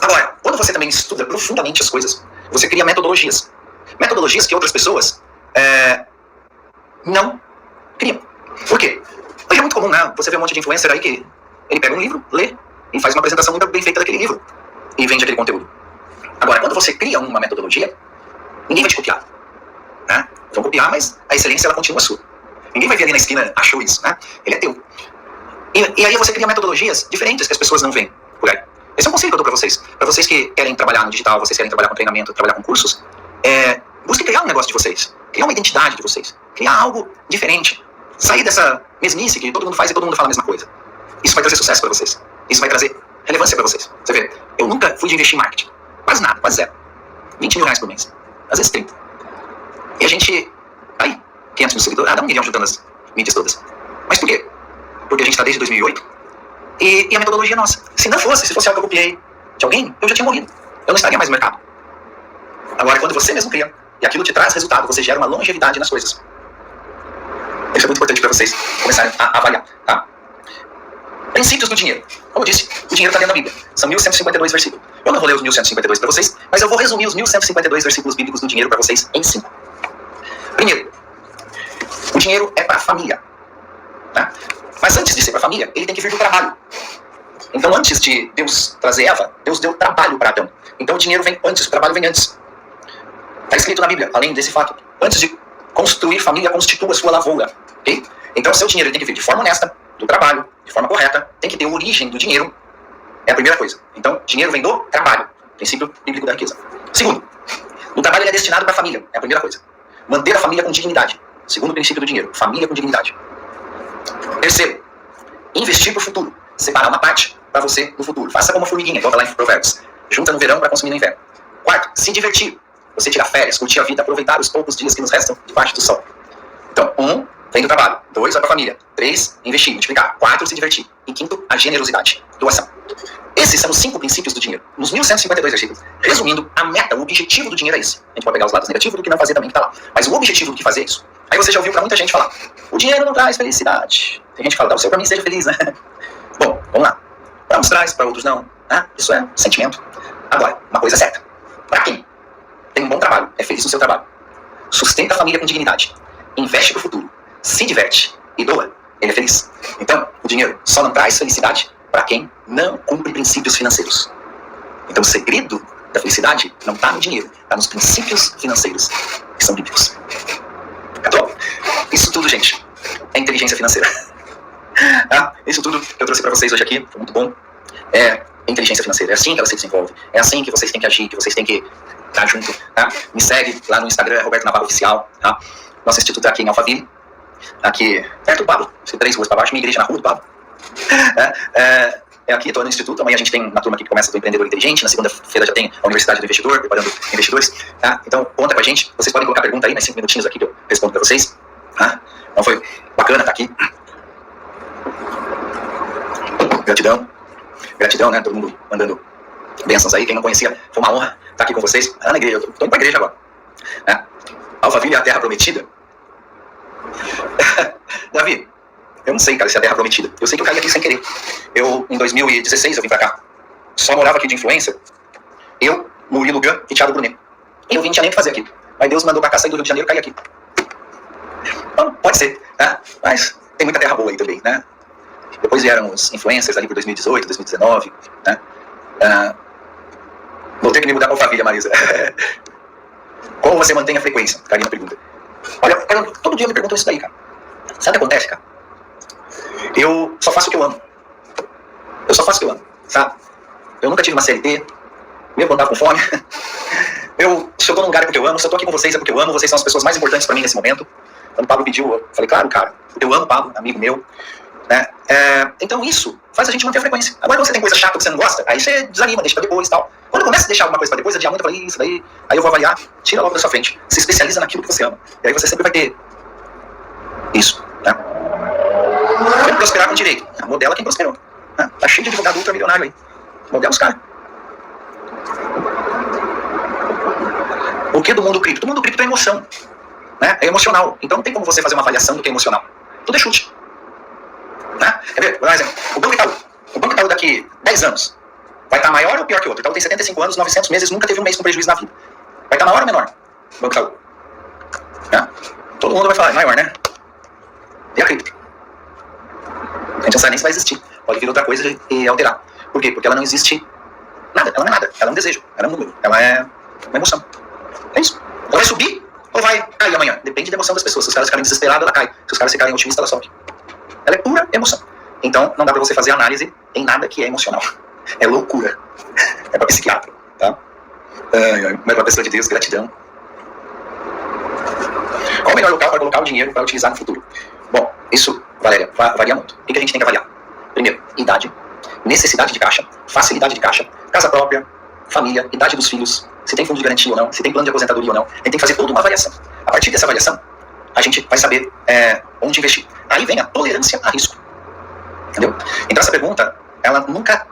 Agora, quando você também estuda profundamente as coisas, você cria metodologias. Metodologias que outras pessoas não criam. Por quê? Hoje é muito comum, né? Você vê um monte de influencer aí que ele pega um livro, lê e faz uma apresentação muito bem feita daquele livro e vende aquele conteúdo. Agora, quando você cria uma metodologia, ninguém vai te copiar. Né? Vão copiar, mas a excelência ela continua sua. Ninguém vai ver ali na esquina, achou isso, né? Ele é teu. E aí você cria metodologias diferentes que as pessoas não veem por aí. Esse é um conselho que eu dou pra vocês. Pra vocês que querem trabalhar no digital, vocês querem trabalhar com treinamento, trabalhar com cursos, busque criar um negócio de vocês. Criar uma identidade de vocês. Criar algo diferente. Sair dessa mesmice que todo mundo faz e todo mundo fala a mesma coisa. Isso vai trazer sucesso pra vocês. Isso vai trazer relevância pra vocês. Você vê, eu nunca fui de investir em marketing. Quase nada, quase zero. 20 mil reais por mês. Às vezes 30. E a gente, aí, 500 mil seguidores, dá 1 milhão juntando as mídias todas. Mas por quê? Porque a gente está desde 2008 e a metodologia é nossa. Se fosse algo que eu copiei de alguém, eu já tinha morrido. Eu não estaria mais no mercado. Agora, quando você mesmo cria e aquilo te traz resultado, você gera uma longevidade nas coisas. Isso é muito importante para vocês começarem a avaliar, tá? Princípios do dinheiro. Como eu disse, o dinheiro está dentro da Bíblia. São 1152 versículos. Eu não vou ler os 1152 para vocês, mas eu vou resumir os 1152 versículos bíblicos do dinheiro para vocês em 5. Primeiro, o dinheiro é para a família. Tá? Mas antes de ser para a família, ele tem que vir do trabalho. Então, antes de Deus trazer Eva, Deus deu trabalho para Adão. Então, o dinheiro vem antes, o trabalho vem antes. Está escrito na Bíblia, além desse fato. Antes de construir família, constitua sua lavoura. Okay? Então, o seu dinheiro tem que vir de forma honesta, do trabalho, de forma correta, tem que ter origem do dinheiro. É a primeira coisa. Então, dinheiro vem do trabalho. Princípio bíblico da riqueza. Segundo, o trabalho ele é destinado para a família. É a primeira coisa. Manter a família com dignidade. Segundo princípio do dinheiro. Família com dignidade. Terceiro, investir para o futuro. Separar uma parte para você no futuro. Faça como a formiguinha, igual tá lá em Provérbios. Junta no verão para consumir no inverno. Quarto, se divertir. Você tirar férias, curtir a vida, aproveitar os poucos dias que nos restam debaixo do sol. Então, 1, vem do trabalho. 2, vai para a família. 3, investir, multiplicar. 4, se divertir. E quinto, a generosidade. Doação. Esses são os 5 princípios do dinheiro. Nos 1152 versículos. Resumindo, a meta, o objetivo do dinheiro é esse. A gente pode pegar os lados negativos do que não fazer também, que tá lá. Mas o objetivo do que fazer é isso. Aí você já ouviu pra muita gente falar, o dinheiro não traz felicidade. Tem gente que fala, dá o seu pra mim, seja feliz, né? Bom, vamos lá. Pra uns traz, pra outros não. Isso é sentimento. Agora, uma coisa certa. Pra quem tem um bom trabalho, é feliz no seu trabalho, sustenta a família com dignidade, investe pro futuro, se diverte e doa, ele é feliz. Então, o dinheiro só não traz felicidade para quem não cumpre princípios financeiros. Então, o segredo da felicidade não está no dinheiro, está nos princípios financeiros, que são bíblicos. Então, isso tudo, gente, é inteligência financeira. Isso tudo que eu trouxe para vocês hoje aqui, foi muito bom, é inteligência financeira. É assim que ela se desenvolve, é assim que vocês têm que agir, que vocês têm que estar junto. Tá? Me segue lá no Instagram, Roberto Navarro Oficial. Tá? Nosso instituto é aqui em Alphaville, aqui perto do Pablo, 3 ruas para baixo, minha igreja na rua do Pablo. É aqui, estou no instituto. Amanhã a gente tem uma turma aqui que começa do Empreendedor Inteligente. Na segunda-feira já tem a Universidade do Investidor, preparando investidores. Tá? Então, conta com a gente. Vocês podem colocar pergunta aí, mais 5 minutinhos aqui que eu respondo para vocês. Tá? Então, foi bacana estar aqui. Gratidão. Gratidão, né? Todo mundo mandando bênçãos aí. Quem não conhecia, foi uma honra estar aqui com vocês. Na igreja, eu estou indo para a igreja agora. Alphaville é a terra prometida. Davi, eu não sei, cara, se é a terra prometida. Eu sei que eu caí aqui sem querer. Em 2016, eu vim pra cá. Só morava aqui de influencer. Eu, Murilo Gun e Thiago Brunet. Eu vim, não tinha nem o que fazer aqui. Mas Deus mandou pra cá, sair do Rio de Janeiro e cair aqui. Então, pode ser, né? Mas tem muita terra boa aí também, né? Depois vieram os influencers ali por 2018, 2019, né? Vou ter que me mudar para Alphaville, Marisa. Como você mantém a frequência? Karina pergunta. Olha, todo dia me perguntam isso daí, cara. Sabe o que acontece, cara? Eu só faço o que eu amo. Eu só faço o que eu amo, sabe? Eu nunca tive uma CLT, mesmo quando tava com fome. Se eu tô num lugar é porque eu amo, se eu tô aqui com vocês é porque eu amo, vocês são as pessoas mais importantes pra mim nesse momento. Quando o Pablo pediu, eu falei, claro, cara, eu amo o Pablo, amigo meu. Né? Então isso faz a gente manter a frequência. Agora quando você tem coisa chata que você não gosta, aí você desanima, deixa pra depois e tal. Quando começa a deixar alguma coisa pra depois, adiar muito, eu falei, isso daí, aí eu vou avaliar, tira logo da sua frente. Se especializa naquilo que você ama. E aí você sempre vai ter isso, né? Como prosperar com direito? Modela quem prosperou. Né? Tá cheio de advogado ultramilionário aí. Modela os caras. O que do mundo cripto? Do mundo cripto é emoção. Né? É emocional. Então não tem como você fazer uma avaliação do que é emocional. Tudo é chute. Né? Quer ver? Por exemplo, o Banco Itaú daqui 10 anos vai estar maior ou pior que o outro? O Itaú tem 75 anos, 900 meses, nunca teve um mês com prejuízo na vida. Vai estar maior ou menor? O Banco Itaú. Né? Todo mundo vai falar, é maior, né? E a cripto? A gente não sabe nem se vai existir. Pode vir outra coisa e alterar. Por quê? Porque ela não existe nada. Ela não é nada. Ela é um desejo. Ela é um número. Ela é uma emoção. É isso. Ela vai subir ou vai cair amanhã? Depende da emoção das pessoas. Se os caras ficarem desesperados, ela cai. Se os caras ficarem otimistas, ela sobe. Ela é pura emoção. Então, não dá pra você fazer análise em nada que é emocional. É loucura. É pra psiquiatra, tá? Mas pra pessoa de Deus, gratidão. Qual o melhor local para colocar o dinheiro para utilizar no futuro? Bom, isso, Valéria, varia muito. O que a gente tem que avaliar? Primeiro, idade, necessidade de caixa, facilidade de caixa, casa própria, família, idade dos filhos, se tem fundo de garantia ou não, se tem plano de aposentadoria ou não. A gente tem que fazer toda uma avaliação. A partir dessa avaliação, a gente vai saber onde investir. Aí vem a tolerância a risco. Entendeu? Então essa pergunta, ela nunca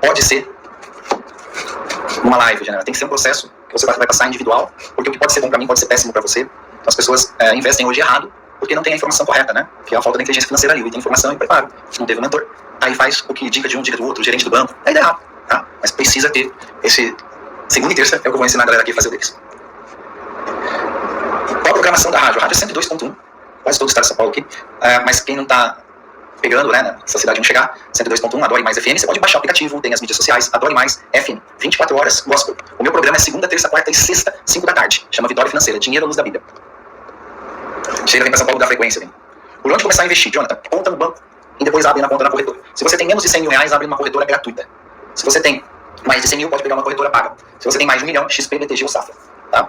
pode ser uma live, ela tem que ser um processo que você vai passar individual, porque o que pode ser bom pra mim pode ser péssimo pra você. Então as pessoas investem hoje errado, porque não tem a informação correta, né? Que é a falta da inteligência financeira ali, tem informação e preparo. Não teve um mentor, aí faz o que dica de um, dica do outro, gerente do banco, aí dá errado, tá? Mas precisa ter esse segunda e terça, é o que eu vou ensinar a galera aqui a fazer deles. Qual a programação da rádio? A rádio é 102.1, quase todo o estado de São Paulo aqui, mas quem não tá pegando, né, essa cidade não chegar, 102.1, Adore Mais FM, você pode baixar o aplicativo, tem as mídias sociais, Adore Mais FM, 24 horas, gospel. O meu programa é segunda, terça, quarta e sexta, 5 da tarde, chama Vitória Financeira, Dinheiro à Luz da Bíblia. Chega, vem pra São Paulo da frequência, vem. Por onde começar a investir, Jonathan? Conta no banco e depois abre na conta na corretora. Se você tem menos de 100 mil reais, abre uma corretora gratuita. Se você tem mais de 100 mil, pode pegar uma corretora paga. Se você tem mais de 1 milhão, XP, BTG ou Safra. Tá?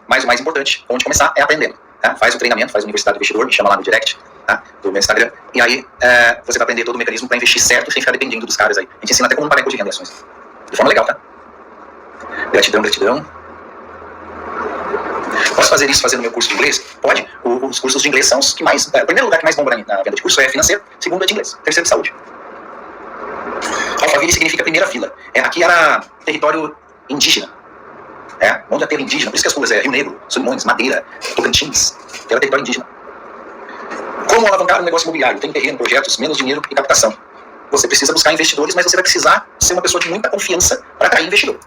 Mas o mais importante, onde começar, é aprendendo. Tá? Faz o treinamento, faz a Universidade do Investidor, me chama lá no direct, tá? Do meu Instagram. E aí você vai aprender todo o mecanismo para investir certo sem ficar dependendo dos caras aí. A gente ensina até como pagar imposto de renda e ações. De forma legal, tá? Gratidão, gratidão. Posso fazer isso fazendo meu curso de inglês? Pode. Os cursos de inglês são os que mais... o primeiro lugar que mais bomba na venda de curso é financeiro, segundo é de inglês, terceiro de saúde. Alphaville significa primeira fila. Aqui era território indígena. Onde é terra indígena, por isso que as ruas Rio Negro, Solimões, Madeira, Tocantins, era território indígena. Como alavancar um negócio imobiliário? Tem terreno, projetos, menos dinheiro e captação. Você precisa buscar investidores, mas você vai precisar ser uma pessoa de muita confiança para atrair investidor.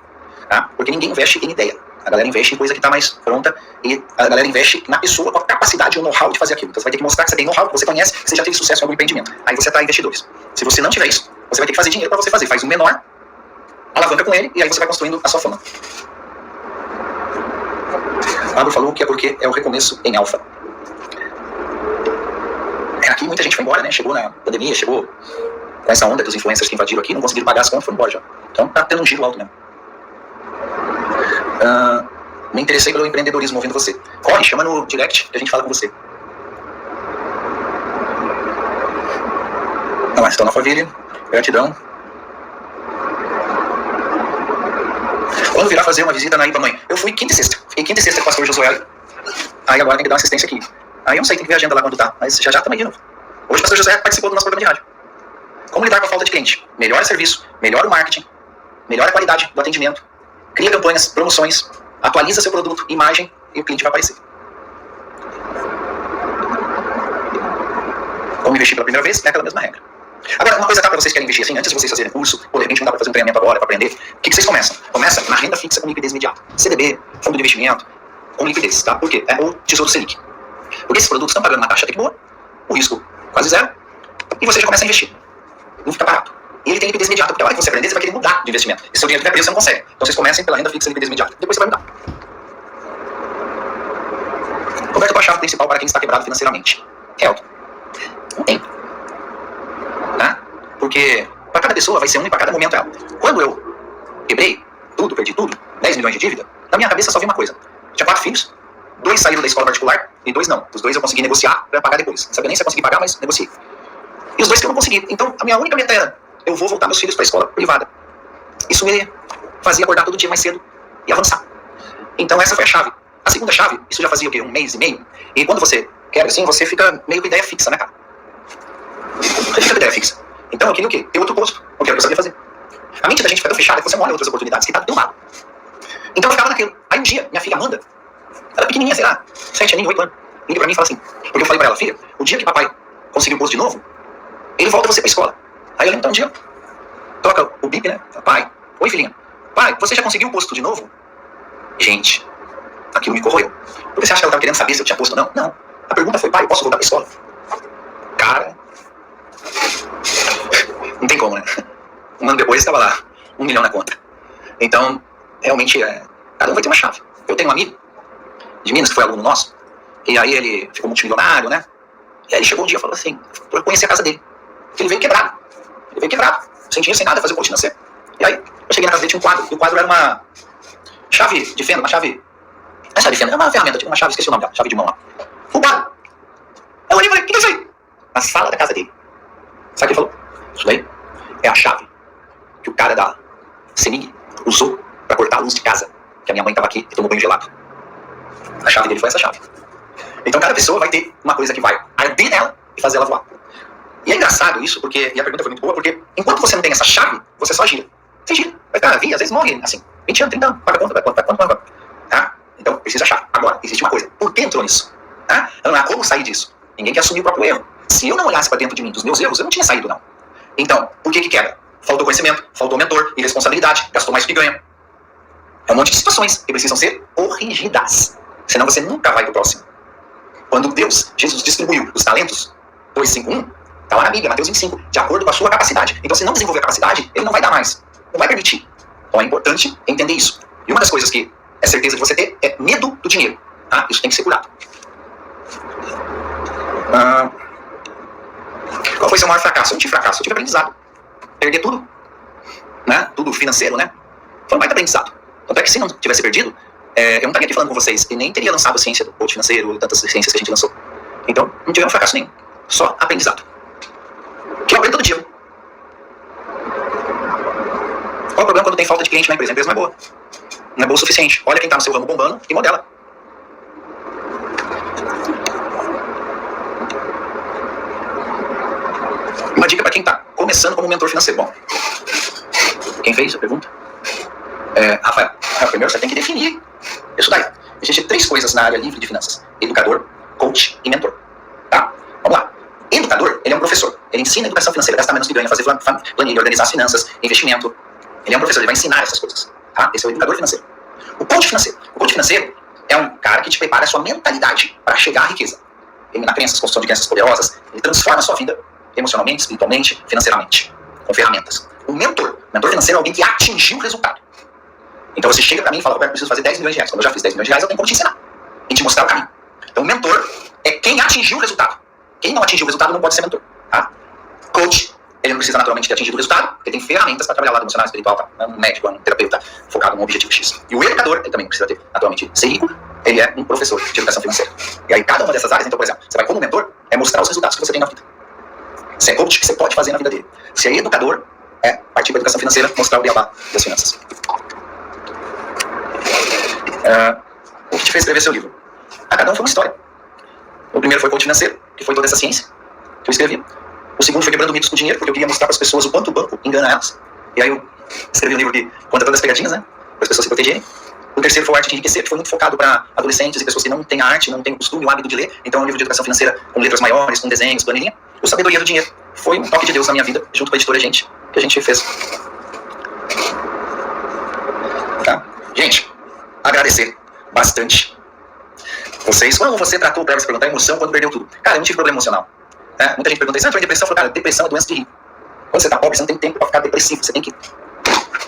Tá? Porque ninguém investe em ideia. A galera investe em coisa que está mais pronta e a galera investe na pessoa com a capacidade ou know-how de fazer aquilo. Então você vai ter que mostrar que você tem know-how, que você conhece, que você já teve sucesso em algum empreendimento. Aí você atrai investidores. Se você não tiver isso, você vai ter que fazer dinheiro para você fazer. Faz o menor, alavanca com ele e aí você vai construindo a sua fama. Pablo falou que é porque é o recomeço em alfa. Aqui muita gente foi embora, né? Chegou na pandemia, chegou com essa onda dos influencers que invadiram aqui, não conseguiram pagar as contas, foram embora já. Então tá tendo um giro alto mesmo. Me interessei pelo empreendedorismo ouvindo você. Corre, chama no direct que a gente fala com você. Não, mas estão na Alphaville. Gratidão. Quando virar fazer uma visita na IPA mãe? Eu fui quinta e sexta. Fiquei quinta e sexta com o pastor Josué. Aí agora tem que dar uma assistência aqui. Aí eu não sei, tem que ver a agenda lá quando tá. Mas já também de novo. Hoje o pastor José participou do nosso programa de rádio. Como lidar com a falta de cliente? Melhora o serviço, melhora o marketing, melhora a qualidade do atendimento, cria campanhas, promoções, atualiza seu produto, imagem e o cliente vai aparecer. Como investir pela primeira vez? É aquela mesma regra. Agora, uma coisa tá para vocês que querem investir assim, antes de vocês fazerem curso, ou de repente não dá para fazer um treinamento agora, para aprender, o que vocês começam? Começa na renda fixa com liquidez imediata. CDB, fundo de investimento, com liquidez, tá? Por quê? É o Tesouro Selic. Porque esses produtos estão pagando uma taxa até que boa, o risco quase zero, e você já começa a investir. Não fica barato. E ele tem liquidez imediata, porque a hora que você aprender, você vai querer mudar de investimento. E se o dinheiro estiver preso, você não consegue. Então vocês comecem pela renda fixa e liquidez imediata. Depois você vai mudar. Coberto com a chave principal para quem está quebrado financeiramente. Helder. Não tem. Tá? Porque para cada pessoa vai ser um e para cada momento é ela. Quando eu quebrei tudo, perdi tudo, 10 milhões de dívida, na minha cabeça só vi uma coisa. Tinha 4 filhos, 2 saíram da escola particular e 2 não. Os 2 eu consegui negociar para pagar depois. Não sabia nem se eu consegui pagar, mas negociei. E os 2 que eu não consegui. Então a minha única meta era, eu vou voltar meus filhos para a escola privada. Isso me fazia acordar todo dia mais cedo e avançar. Então essa foi a chave. A segunda chave, isso já fazia o quê? 1 mês e meio. E quando você quebra assim, você fica meio com ideia fixa, né, cara? Você fica com ideia fixa. Então eu queria o quê? Ter outro posto. O que eu sabia fazer. A mente da gente fica tão fechada que você não olha outras oportunidades que tá do teu lado. Então eu ficava naquilo. Aí um dia, minha filha Amanda, ela é pequenininha, sei lá, 7 aninhos, 8 anos, liga pra mim e fala assim, porque eu falei pra ela, filha, o dia que papai conseguir o posto de novo, ele volta você pra escola. Aí eu lembro, então um dia, toca o bip, né? Pai, oi filhinha, pai, você já conseguiu o posto de novo? Gente, aquilo me corroeu. Porque você acha que ela tava querendo saber se eu tinha posto ou não? Não. A pergunta foi, pai, eu posso voltar pra escola? Cara, não tem como, né? Um ano depois estava lá, 1 milhão na conta. Então, realmente, cada um vai ter uma chave. Eu tenho um amigo de Minas que foi aluno nosso, e aí ele ficou multimilionário, né? E aí ele chegou um dia e falou assim, pra conhecer a casa dele. Ele veio quebrado. Sem dinheiro, sem nada, fazer o coach financeiro. E aí, eu cheguei na casa dele, tinha um quadro, e o quadro era uma chave de fenda, uma chave... Não é chave de fenda, é uma ferramenta, tipo uma chave, esqueci o nome dela, chave de mão lá. O quadro. Eu olhei e falei, o que é isso aí? Na sala da casa dele. Sabe o que ele falou? Isso daí é a chave que o cara da CEMIG usou pra cortar a luz de casa. Que a minha mãe tava aqui e tomou banho gelado. A chave dele foi essa chave. Então cada pessoa vai ter uma coisa que vai arder nela e fazer ela voar. E é engraçado isso, porque, e a pergunta foi muito boa, porque enquanto você não tem essa chave, você só gira. Você gira. Vai ficar na via, às vezes morre assim. 20 anos, 30 anos, paga conta, paga conta. Tá? Então precisa achar. Agora, existe uma coisa. Por que entrou nisso? Tá? Não há como sair disso. Ninguém quer assumir o próprio erro. Se eu não olhasse para dentro de mim dos meus erros, eu não tinha saído, não. Então, por que quebra? Faltou conhecimento, faltou mentor, irresponsabilidade, gastou mais do que ganha. É um monte de situações que precisam ser corrigidas. Senão você nunca vai pro próximo. Quando Deus, Jesus distribuiu os talentos, 251, tá lá na Bíblia, Mateus 25, de acordo com a sua capacidade. Então, se não desenvolver a capacidade, ele não vai dar mais. Não vai permitir. Então, é importante entender isso. E uma das coisas que é certeza de você ter é medo do dinheiro. Tá? Isso tem que ser curado. Qual foi seu maior fracasso? Eu não tive fracasso, eu tive aprendizado. Perder tudo, né? Tudo financeiro, né? Foi um baita aprendizado. Tanto é que se não tivesse perdido, eu não estaria aqui falando com vocês e nem teria lançado a ciência do coach financeiro, tantas ciências que a gente lançou. Então, não tivemos fracasso nenhum. Só aprendizado. Que eu aprendo todo dia. Qual o problema quando tem falta de cliente na empresa? A empresa não é boa. Não é boa o suficiente. Olha quem está no seu ramo bombando e modela. Uma dica para quem está começando como mentor financeiro. Bom, quem fez a pergunta? Rafael, primeiro você tem que definir isso daí. Existem 3 coisas na área livre de finanças: educador, coach e mentor. Tá? Vamos lá. Educador, ele é um professor. Ele ensina educação financeira, gastar menos que ganha, fazer planilha, organizar as finanças, investimento. Ele é um professor, ele vai ensinar essas coisas. Tá? Esse é o educador financeiro. O coach financeiro é um cara que te prepara a sua mentalidade para chegar à riqueza. Eliminar crenças, construção de crenças poderosas. Ele transforma a sua vida emocionalmente, espiritualmente, financeiramente, com ferramentas. O mentor financeiro é alguém que atingiu o resultado. Então você chega pra mim e fala, Roberto, eu preciso fazer 10 milhões de reais. Quando eu já fiz 10 milhões de reais, eu tenho como te ensinar e te mostrar o caminho. Então o mentor é quem atingiu o resultado. Quem não atingiu o resultado não pode ser mentor. Tá? Coach, ele não precisa naturalmente ter atingido o resultado, porque tem ferramentas para trabalhar lá do emocional, espiritual, tá? É um médico, é um terapeuta focado num objetivo X. E o educador, ele também não precisa ter naturalmente ser rico, ele é um professor de educação financeira. E aí cada uma dessas áreas, então, por exemplo, você vai como mentor, é mostrar os resultados que você tem na vida. Se é coach, o que você pode fazer na vida dele. Se é educador, é partir para a educação financeira, mostrar o beabá das finanças. O que te fez escrever seu livro? Cada um foi uma história. O primeiro foi coach financeiro, que foi toda essa ciência que eu escrevi. O segundo foi quebrando mitos com dinheiro, porque eu queria mostrar para as pessoas o quanto o banco engana elas. E aí eu escrevi um livro que conta todas as pegadinhas, né? Para as pessoas se protegerem. O terceiro foi o Arte de Enriquecer, que foi muito focado para adolescentes e pessoas que não têm a arte, não têm o costume, o hábito de ler. Então é um livro de educação financeira com letras maiores, com desenhos, planilha. O Sabedoria do Dinheiro foi um toque de Deus na minha vida, junto com a editora Gente, que a gente fez. Tá? Gente, agradecer bastante vocês, como você tratou para você perguntar emoção quando perdeu tudo? Cara, eu não tive problema emocional. Né? Muita gente pergunta isso, entrou em depressão. Eu falo, cara, depressão é doença de rico. Quando você tá pobre, você não tem tempo para ficar depressivo. Você tem que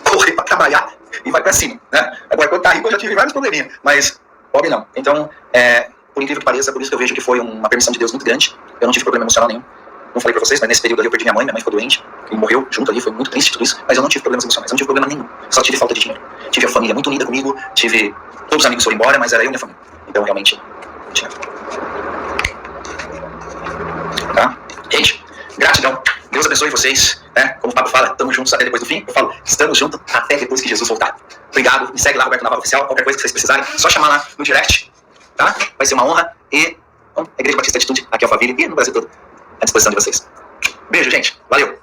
correr para trabalhar e vai para cima. Né? Agora, quando tá rico, eu já tive vários probleminhas. Mas pobre não. Então, por incrível que pareça, por isso que eu vejo que foi uma permissão de Deus muito grande. Eu não tive problema emocional nenhum. Não falei pra vocês, mas nesse período ali eu perdi minha mãe ficou doente, e morreu junto ali, foi muito triste tudo isso, mas eu não tive problemas emocionais, eu não tive problema nenhum, só tive falta de dinheiro. Tive a família muito unida comigo, tive todos os amigos foram embora, mas era eu e minha família. Então realmente, não tinha. Tá? Gente, gratidão, Deus abençoe vocês, né? Como o Pablo fala, estamos juntos até depois do fim, eu falo, estamos juntos até depois que Jesus voltar. Obrigado, me segue lá, Roberto Navarro Oficial, qualquer coisa que vocês precisarem, só chamar lá no direct, tá? Vai ser uma honra, e a Igreja Batista Atitude, aqui é o Alphaville, e no Brasil todo, à disposição de vocês. Beijo, gente. Valeu.